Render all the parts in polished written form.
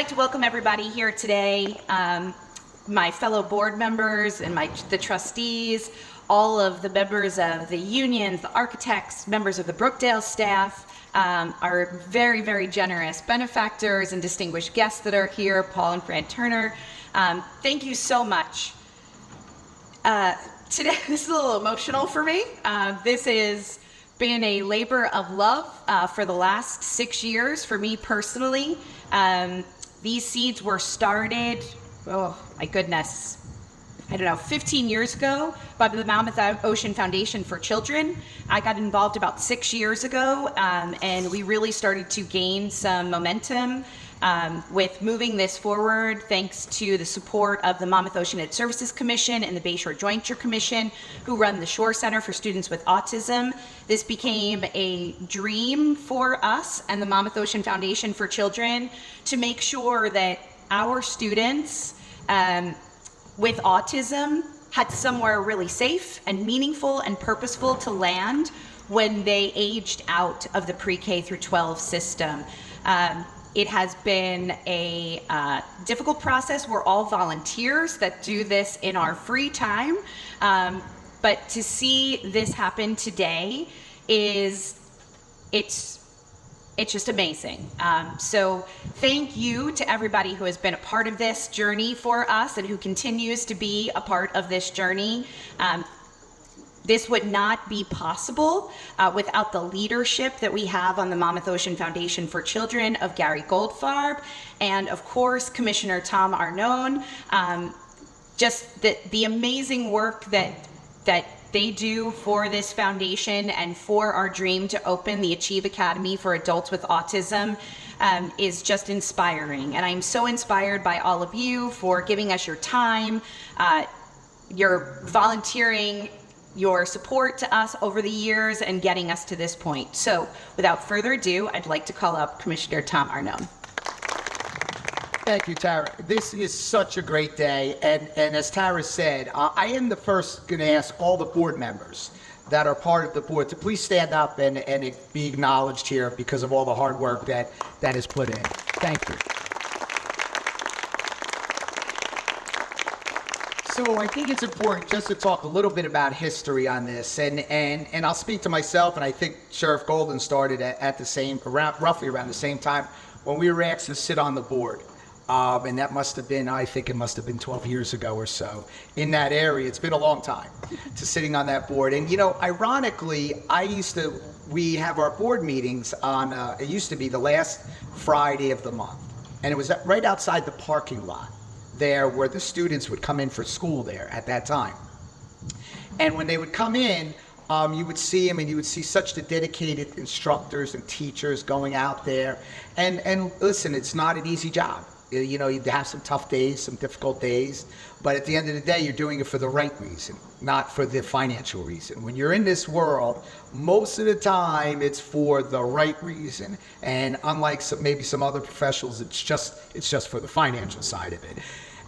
like to welcome everybody here today, my fellow board members and the trustees, all of the members of the unions, the architects, members of the Brookdale staff, our very, very generous benefactors and distinguished guests that are here, Paul and Fran Turner. Thank you so much. Today, this is a little emotional for me. This has been a labor of love for the last 6 years for me personally. These seeds were started, oh my goodness, I don't know, 15 years ago by the Monmouth Ocean Foundation for Children. I got involved about 6 years ago, and we really started to gain some momentum with moving this forward, thanks to the support of the Monmouth Ocean Ed Services Commission and the Bayshore Jointure Commission, who run the Shore Center for Students with Autism. This became a dream for us and the Monmouth Ocean Foundation for Children to make sure that our students with autism had somewhere really safe and meaningful and purposeful to land when they aged out of the pre-K through 12 system. It has been a difficult process. We're all volunteers that do this in our free time. But to see this happen today it's just amazing. So thank you to everybody who has been a part of this journey for us and who continues to be a part of this journey. This would not be possible without the leadership that we have on the Monmouth Ocean Foundation for Children of Gary Goldfarb and, of course, Commissioner Tom Arnone. Just the amazing work that they do for this foundation and for our dream to open the Achieve Academy for adults with autism is just inspiring. And I'm so inspired by all of you for giving us your time, your volunteering, your support to us over the years and getting us to this point. So without further ado, I'd like to call up Commissioner Tom Arnone. Thank you, Tara. This is such a great day. And as Tara said, I am the first going to ask all the board members that are part of the board to please stand up and be acknowledged here because of all the hard work that is put in. Thank you. So I think it's important just to talk a little bit about history on this, and I'll speak to myself, and I think Sheriff Golden started at the same, roughly around the same time when we were asked to sit on the board. And that must have been, I think it must have been 12 years ago or so in that area. It's been a long time to sitting on that board. And, you know, ironically, we have our board meetings on, it used to be the last Friday of the month. And it was right outside the parking lot there where the students would come in for school there at that time. And when they would come in, you would see them, and you would see such the dedicated instructors and teachers going out there. And listen, it's not an easy job. You know, you have some tough days, some difficult days, but at the end of the day, you're doing it for the right reason, not for the financial reason. When you're in this world, most of the time, it's for the right reason. And unlike maybe some other professionals, it's just for the financial side of it.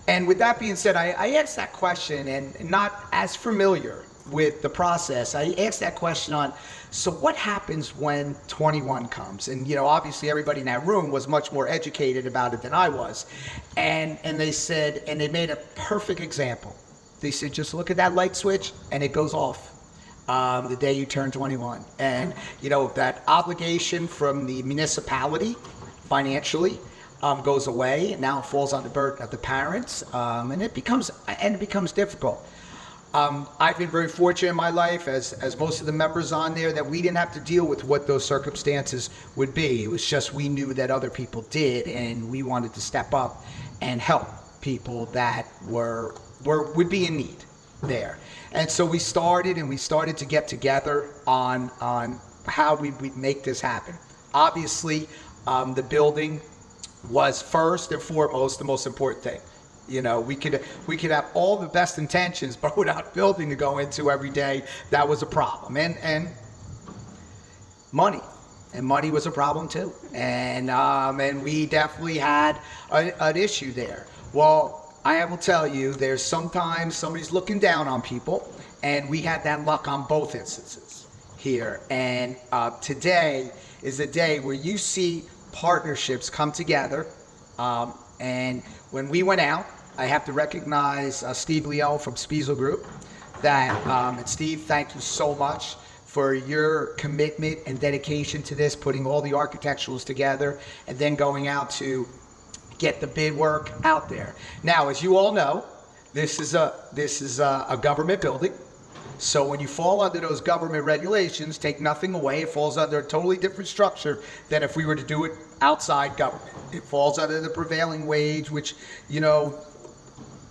And with that being said, I asked that question, and not as familiar with the process. I asked that question on, so what happens when 21 comes? And, you know, obviously everybody in that room was much more educated about it than I was. And they said, and they made a perfect example. They said, just look at that light switch and it goes off the day you turn 21. And, you know, that obligation from the municipality financially goes away. And now it falls on the burden of the parents, and it becomes difficult. I've been very fortunate in my life, as most of the members on there, that we didn't have to deal with what those circumstances would be. It was just we knew that other people did, and we wanted to step up and help people that would be in need there. And so we started to get together on how we'd make this happen. Obviously, the building was first and foremost the most important thing. You know, we could have all the best intentions, but without a building to go into every day, that was a problem. And money was a problem too. And we definitely had an issue there. Well, I will tell you, there's sometimes somebody's looking down on people, and we had that luck on both instances here. And today is a day where you see partnerships come together And when we went out, I have to recognize Steve Leone from Spiesel Group. And Steve, thank you so much for your commitment and dedication to this, putting all the architecturals together, and then going out to get the bid work out there. Now, as you all know, this is a government building. So when you fall under those government regulations, take nothing away, it falls under a totally different structure than if we were to do it outside government. It falls under the prevailing wage, which, you know,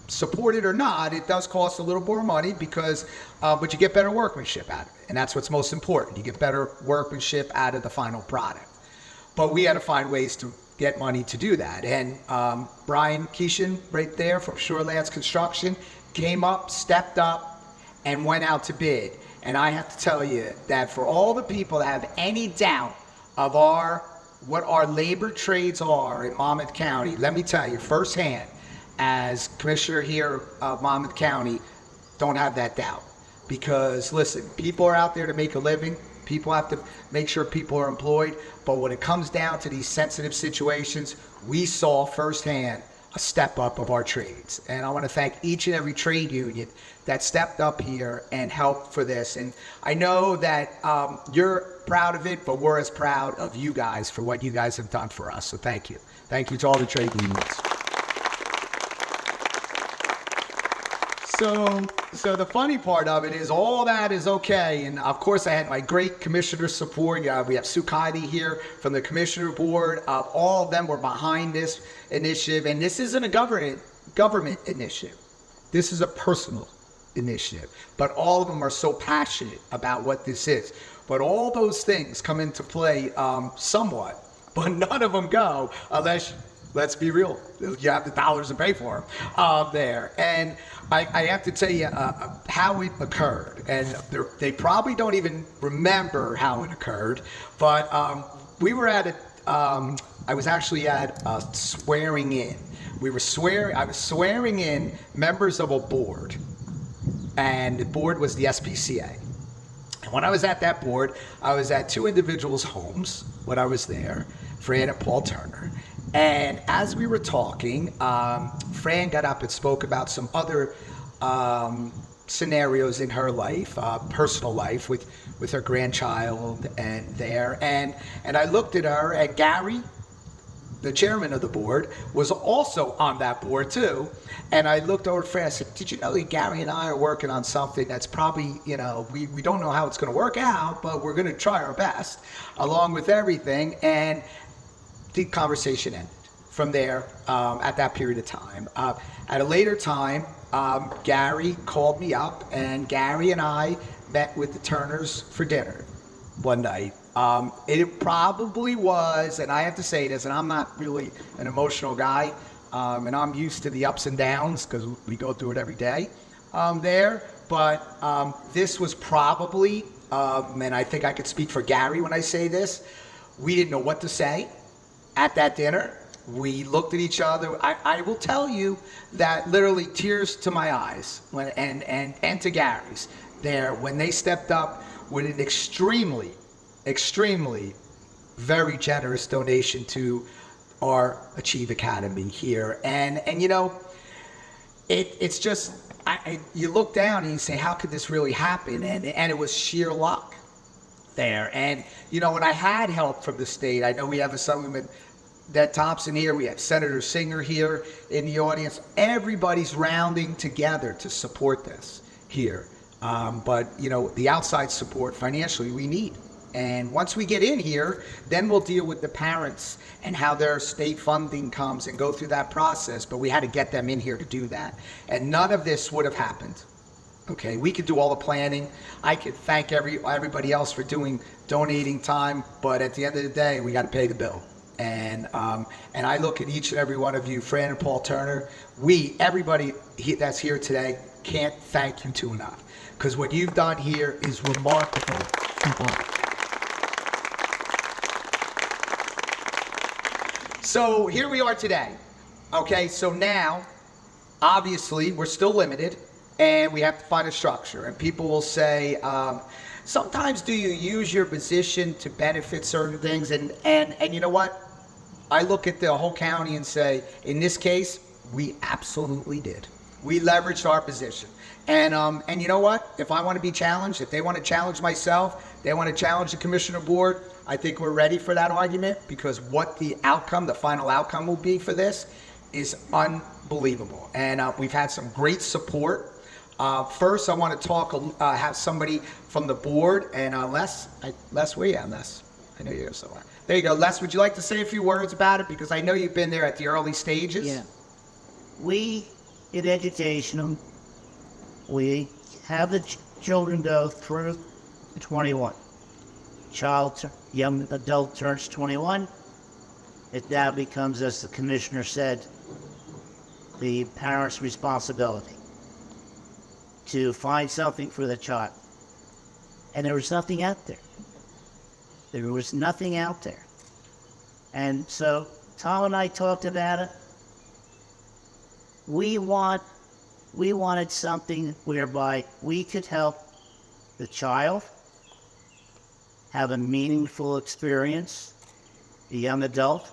support it or not, it does cost a little more money because, but you get better workmanship out of it. And that's what's most important. You get better workmanship out of the final product. But we had to find ways to get money to do that. And Brian Keeshan, right there from Shorelands Construction, came up, stepped up, and went out to bid. And I have to tell you that for all the people that have any doubt of what our labor trades are in Monmouth County, let me tell you firsthand, as commissioner here of Monmouth County, don't have that doubt. Because listen, people are out there to make a living. People have to make sure people are employed. But when it comes down to these sensitive situations, we saw firsthand a step up of our trades. And I want to thank each and every trade union that stepped up here and helped for this. And I know that you're proud of it, but we're as proud of you guys for what you guys have done for us. So thank you. Thank you to all the trade unions. So the funny part of it is all that is okay. And of course I had my great commissioner support. Yeah, we have Sue Kiley here from the commissioner board. All of them were behind this initiative. And this isn't a government initiative. This is a personal initiative. But all of them are so passionate about what this is. But all those things come into play somewhat, but none of them go unless, let's be real, you have the dollars to pay for them there. And I have to tell you how it occurred. And they probably don't even remember how it occurred. But we were at I was actually at a swearing in. I was swearing in members of a board. And the board was the SPCA. And when I was at that board, I was at two individuals' homes when I was there, Fran and Paul Turner. And as we were talking, Fran got up and spoke about some other scenarios in her life, personal life with her grandchild and there. And I looked at her, and Gary, the chairman of the board, was also on that board too. And I looked over at Fran and said, did you know that Gary and I are working on something that's probably, you know, we don't know how it's going to work out, but we're going to try our best along with everything. And the conversation ended from there at that period of time. At a later time, Gary called me up, and Gary and I met with the Turners for dinner one night. It probably was, and I have to say this, and I'm not really an emotional guy, and I'm used to the ups and downs because we go through it every day there, but this was probably, and I think I could speak for Gary when I say this, we didn't know what to say at that dinner. We looked at each other. I will tell you that literally tears to my eyes and to Gary's there when they stepped up with an extremely very generous donation to our Achieve Academy here. And you know, it's just, you look down and you say, how could this really happen? And it was sheer luck there. And you know, when I had help from the state, I know we have Assemblyman Ned Thompson here, we have Senator Singer here in the audience. Everybody's rounding together to support this here. But you know, the outside support financially we need. And once we get in here, then we'll deal with the parents and how their state funding comes and go through that process. But we had to get them in here to do that. And none of this would have happened. Okay, we could do all the planning. I could thank everybody else for donating time. But at the end of the day, we got to pay the bill. And I look at each and every one of you, Fran and Paul Turner, everybody that's here today, can't thank you too enough. Because what you've done here is remarkable. So here we are today. Okay, so now, obviously, we're still limited, and we have to find a structure. And people will say, sometimes do you use your position to benefit certain things? And you know what? I look at the whole county and say, in this case, we absolutely did. We leveraged our position. And you know what? If I want to be challenged, if they want to challenge myself, they want to challenge the commissioner board, I think we're ready for that argument, because what the outcome, the final outcome will be for this is unbelievable. And we've had some great support. First, I want to have somebody from the board, and Les, where you at, Les? I know you're here somewhere. There you go. Les, would you like to say a few words about it? Because I know you've been there at the early stages. Yeah. We, in education, we have the children go through 21. Young adult turns 21. It now becomes, as the commissioner said, the parent's responsibility to find something for the child. And there was nothing out there. There was nothing out there. And so Tom and I talked about it. We wanted something whereby we could help the child have a meaningful experience, the young adult,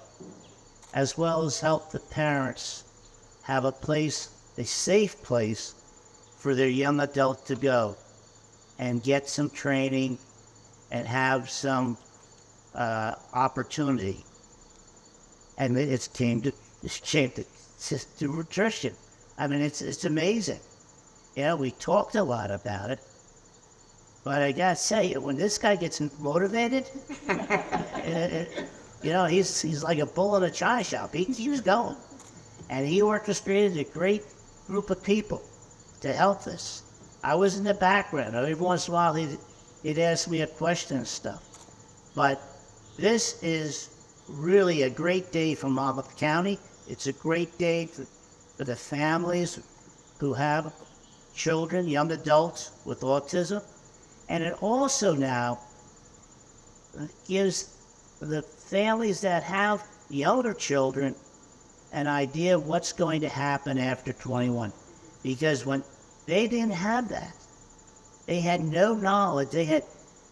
as well as help the parents have a safe place for their young adult to go and get some training and have some opportunity. And it came to nutrition. I mean, it's amazing. You know, we talked a lot about it, but I gotta say, when this guy gets motivated, you know, he's like a bull in a china shop. He was going, and he orchestrated a great group of people to help this. I was in the background. Every once in a while, he'd ask me a question and stuff. But this is really a great day for Monmouth County. It's a great day for the families who have children, young adults with autism. And it also now gives the families that have younger children an idea of what's going to happen after 21. Because when they didn't have that, they had no knowledge. They had,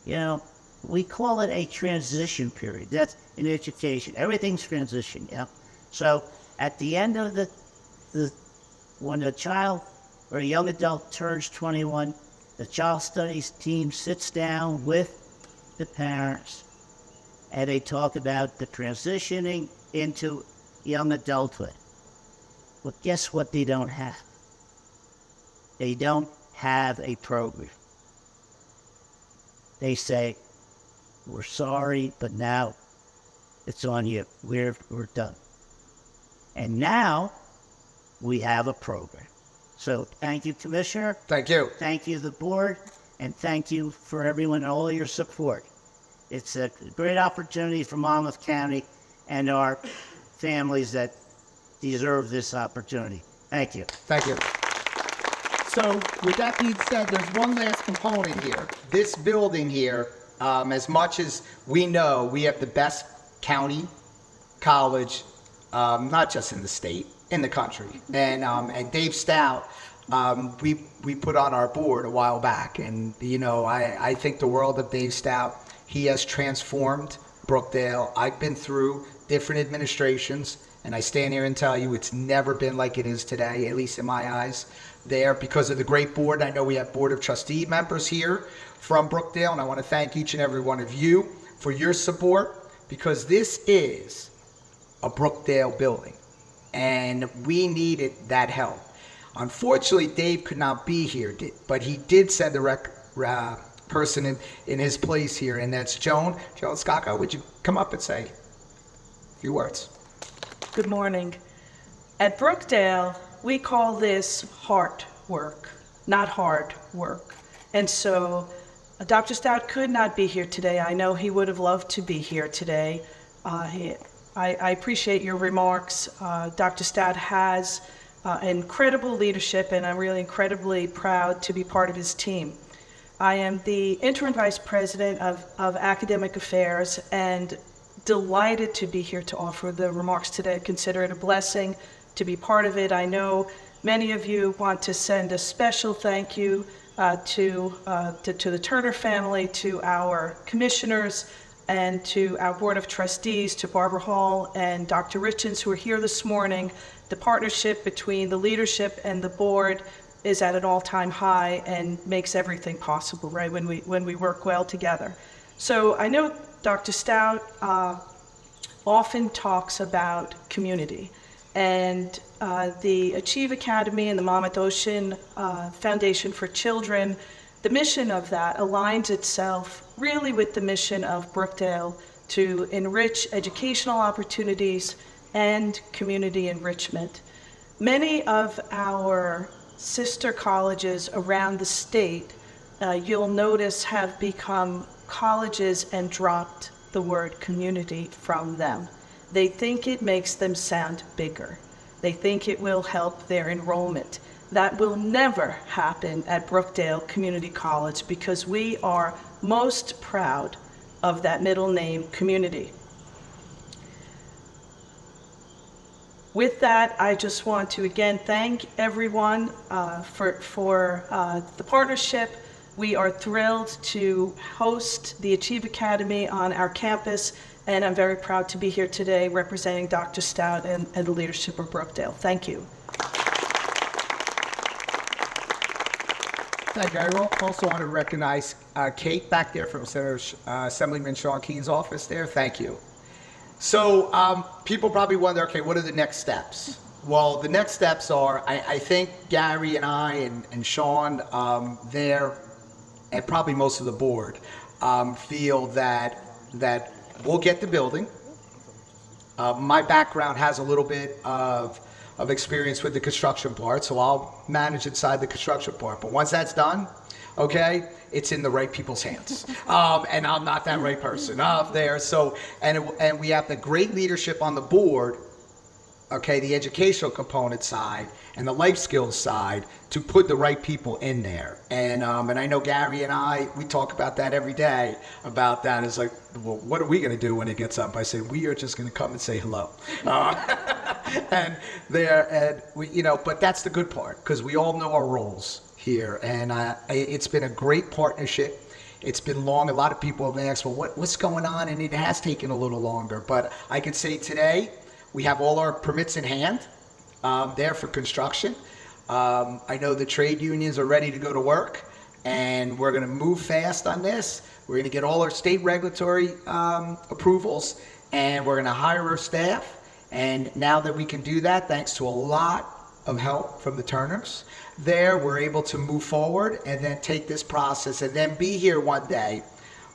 you know, we call it a transition period. That's in education. Everything's transition, yeah. So at the end of when a child or a young adult turns 21, the child studies team sits down with the parents and they talk about the transitioning into young adulthood. Well, guess what they don't have? They don't have a program. They say, we're sorry, but now it's on you. We're done. And now we have a program. So thank you, Commissioner. Thank you. Thank you, the board. And thank you for everyone and all your support. It's a great opportunity for Monmouth County and our families that deserve this opportunity. Thank you. Thank you. So with that being said, there's one last component here. This building here, as much as we know, we have the best county college, not just in the state, in the country. And Dave Stout, we put on our board a while back. And, you know, I think the world of Dave Stout. He has transformed Brookdale. I've been through different administrations, and I stand here and tell you it's never been like it is today, at least in my eyes, there because of the great board. I know we have Board of Trustee members here from Brookdale, and I want to thank each and every one of you for your support, because this is a Brookdale building, and we needed that help. Unfortunately, Dave could not be here, but he did send the person in his place here, and that's Joan Skaka. Would you come up and say a few words? Good morning. At Brookdale, we call this heart work, not hard work. And so Dr. Stout could not be here today. I know he would have loved to be here today. I appreciate your remarks. Dr. Stout has incredible leadership, and I'm really incredibly proud to be part of his team. I am the interim vice president of academic affairs and delighted to be here to offer the remarks today. Consider it a blessing to be part of it. I know many of you want to send a special thank you to the Turner family, to our commissioners, and to our Board of Trustees, to Barbara Hall and Dr. Richens, who are here this morning. The partnership between the leadership and the board is at an all-time high and makes everything possible, right, when we work well together. So I know Dr. Stout often talks about community, and the Achieve Academy and the Monmouth Ocean Foundation for Children, the mission of that aligns itself really with the mission of Brookdale to enrich educational opportunities and community enrichment. Many of our sister colleges around the state, you'll notice, have become colleges and dropped the word community from them. They think it makes them sound bigger. They think it will help their enrollment. That will never happen at Brookdale Community College because we are most proud of that middle name, community. With that, I just want to again thank everyone for the partnership. We are thrilled to host the Achieve Academy on our campus, and I'm very proud to be here today representing Dr. Stout and the leadership of Brookdale. Thank you. Thank you. I also want to recognize Kate back there from Senator Assemblyman Sean Keene's office there. Thank you. So people probably wonder, okay, what are the next steps? Well, the next steps are, I think Gary and I and Sean there, and probably most of the board, feel that we'll get the building. My background has a little bit of experience with the construction part, so I'll manage inside the construction part. But once that's done, okay, it's in the right people's hands. And I'm not that right person up there. So, and we have the great leadership on the board, okay, the educational component side and the life skills side to put the right people in there. And I know Gary and I, we talk about that every day, about that. It's like, well, what are we going to do when it gets up? I say, we are just going to come and say hello. And we, but that's the good part, because we all know our roles here. And it's been a great partnership. It's been long. A lot of people have asked, well, what's going on? And it has taken a little longer. But I can say today, we have all our permits in hand there for construction. I know the trade unions are ready to go to work, and we're going to move fast on this. We're going to get all our state regulatory approvals, and we're going to hire our staff. And now that we can do that, thanks to a lot of help from the Turners there, we're able to move forward and then take this process and then be here one day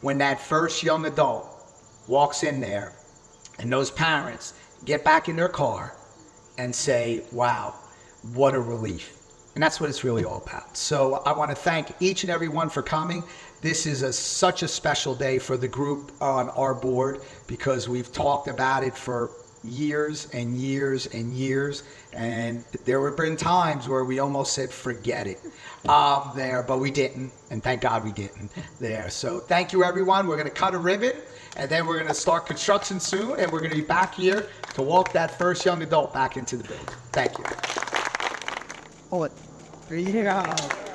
when that first young adult walks in there and those parents get back in their car and say, wow, what a relief. And that's what it's really all about. So I want to thank each and every one for coming. This is such a special day for the group on our board, because we've talked about it for years and years and years. And there have been times where we almost said, forget it there, but we didn't. And thank God we didn't there. So thank you, everyone. We're going to cut a ribbon, and then we're going to start construction soon. And we're going to be back here to walk that first young adult back into the building. Thank you. Oh, 3 years.